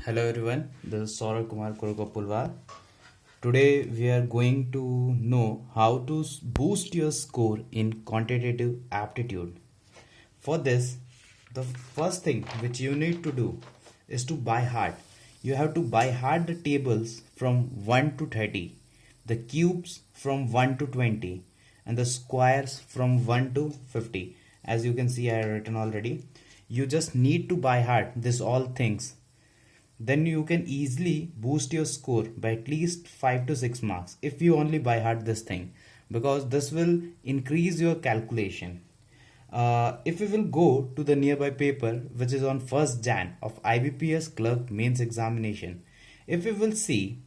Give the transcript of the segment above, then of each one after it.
Hello everyone, this is Saurabh Kumar Kurukopulwar. Today we are going to know how to boost your score in quantitative aptitude. For this, the first thing which you need to do is to buy heart. You have to buy heart the tables from 1 to 30, the cubes from 1 to 20, and the squares from 1 to 50. As you can see, I have written already. You just need to buy heart this all things, then you can easily boost your score by at least 5 to 6 marks if you only by heart this thing, because this will increase your calculation. If we will go to the nearby paper which is on 1st Jan of IBPS clerk mains examination, if we will see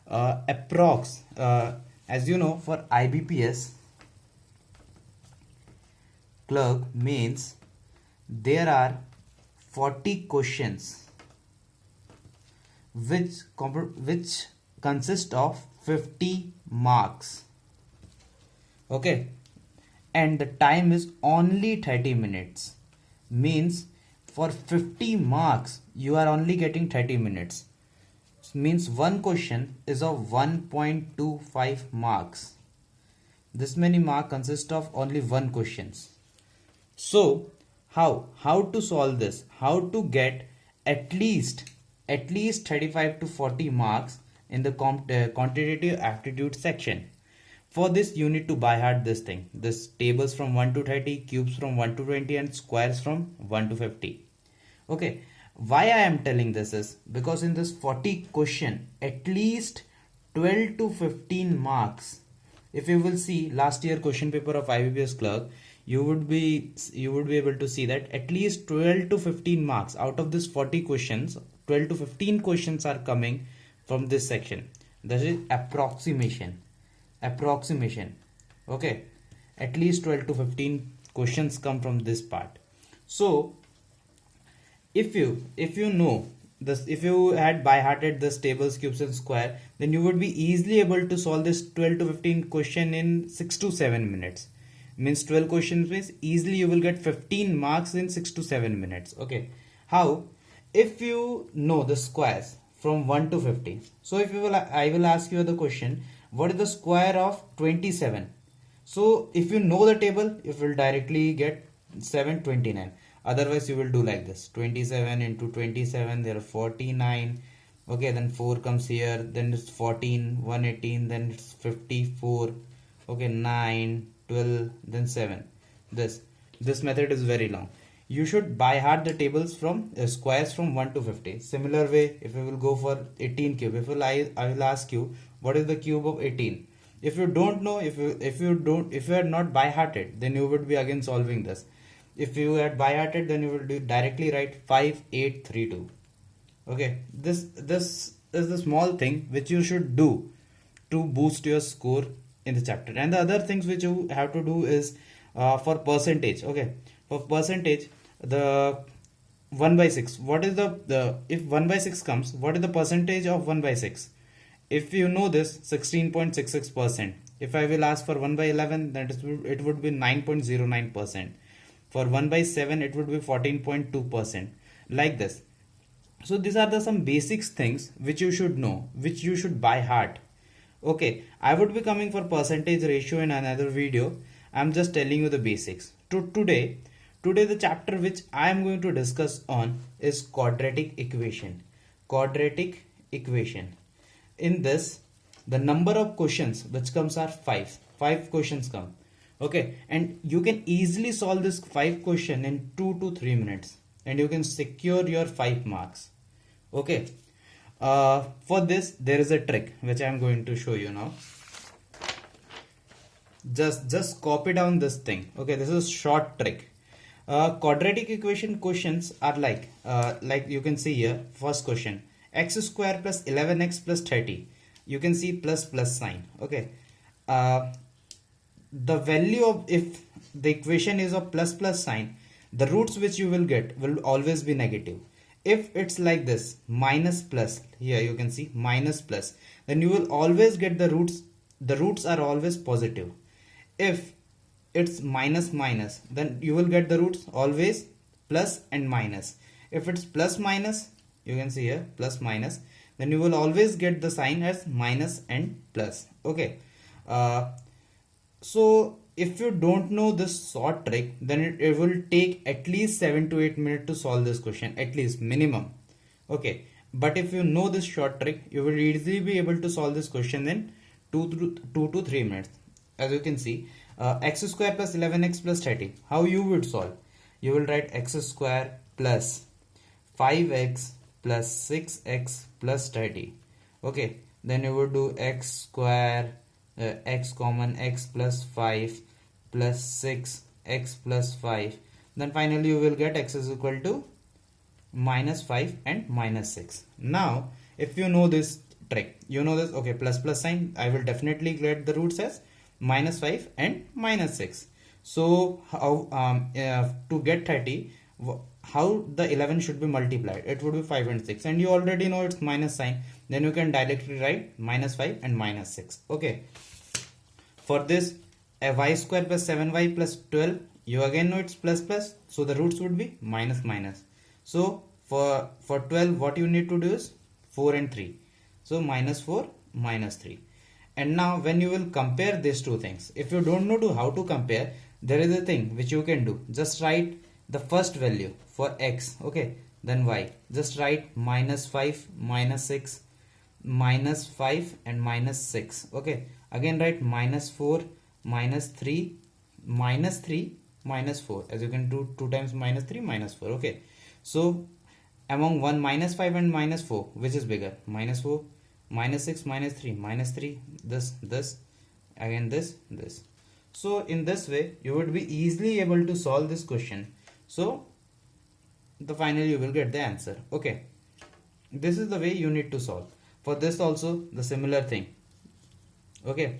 approx as you know, for IBPS clerk mains there are 40 questions which consist of 50 marks. Okay, and the time is only 30 minutes. Means for 50 marks you are only getting 30 minutes. Means one question is of 1.25 marks. This many marks consist of only one questions. So how to solve this? How to get at least 35 to 40 marks in the quantitative aptitude section? For this you need to by heart this thing, this tables from 1 to 30, cubes from 1 to 20, and squares from 1 to 50. Okay, why I am telling this is because in this 40 question at least 12 to 15 marks. If you will see last year question paper of IBPS clerk, you would be able to see that at least 12 to 15 marks out of this 40 questions, 12 to 15 questions are coming from this section. That is approximation. Okay, at least 12 to 15 questions come from this part. So if you know this, if you had by hearted this tables, cubes and square, then you would be easily able to solve this 12 to 15 question in 6 to 7 minutes. Means 12 questions means easily you will get 15 marks in 6 to 7 minutes. Okay, how? If you know the squares from 1 to 50. So if you will, I will ask you the question, what is the square of 27? So if you know the table, you will directly get 729. Otherwise you will do like this, 27 into 27, there are 49. Okay, then 4 comes here, then it's 14, 118, then it's 54. Okay, 9, 12, then 7. This method is very long. You should by heart the tables from squares from 1 to 50. Similar way, if you will go for 18 cube, I will ask you what is the cube of 18. If you don't know, if you are not by hearted, then you would be again solving this. If you had by hearted, then you will do directly write 5832. Okay, this is the small thing which you should do to boost your score in the chapter. And the other things which you have to do is for percentage. Okay, for percentage, the 1 by 6, what is the if 1 by 6 comes, what is the percentage of 1 by 6? If you know this, 16.66%. If I will ask for 1 by 11, then it would be 9.09%. For 1 by 7 it would be 14.2%, like this. So these are the some basics things which you should know, which you should by heart. Okay, I would be coming for percentage ratio in another video. I'm just telling you the basics. Today the chapter which I am going to discuss on is quadratic equation. In this, the number of questions which comes are 5 questions come. Okay, and you can easily solve this 5 question in 2 to 3 minutes, and you can secure your 5 marks. Okay, for this there is a trick which I am going to show you now. Just copy down this thing. Okay, this is short trick. Quadratic equation questions are like you can see here. First question, x square plus 11x plus 30. You can see plus sign. Okay, the value of, if the equation is of plus sign, the roots which you will get will always be negative. If it's like this, minus plus, here you can see minus plus, then you will always get the roots are always positive. If it's minus, then you will get the roots always plus and minus. If it's plus minus, you can see here plus minus, then you will always get the sign as minus and plus. Okay, uh, so if you don't know this short trick, then it will take at least 7 to 8 minutes to solve this question, at least minimum. Okay, but if you know this short trick, you will easily be able to solve this question in 2 to 3 minutes. As you can see, x square plus 11x plus 30. How you would solve? You will write x square plus 5x plus 6x plus 30. Okay, then you would do x square, x common, x plus 5 plus 6 x plus 5. Then finally you will get x is equal to minus 5 and minus 6. Now if you know this trick, you know this, okay, plus plus sign, I will definitely get the roots as minus 5 and minus 6. So how to get 30, how the 11 should be multiplied? It would be 5 and 6, and you already know it's minus sign, then you can directly write minus 5 and minus 6. Okay, for this, a y square plus 7y plus 12, you again know it's plus plus, so the roots would be minus minus. So for 12, what you need to do is 4 and 3, so minus 4 minus 3. And now when you will compare these two things, if you don't know how to compare, there is a thing which you can do. Just write the first value for x, okay, then y. Just write minus 5 minus 6 minus 5 and minus 6. Okay, again write minus 4 minus 3 minus 3 minus 4, as you can do 2 times minus 3 minus 4. Okay, so among one minus 5 and minus 4, which is bigger? Minus 4 minus 6 minus 3 minus 3, this again this. So in this way you would be easily able to solve this question. So the finally you will get the answer. Okay, this is the way you need to solve. For this also the similar thing. Okay,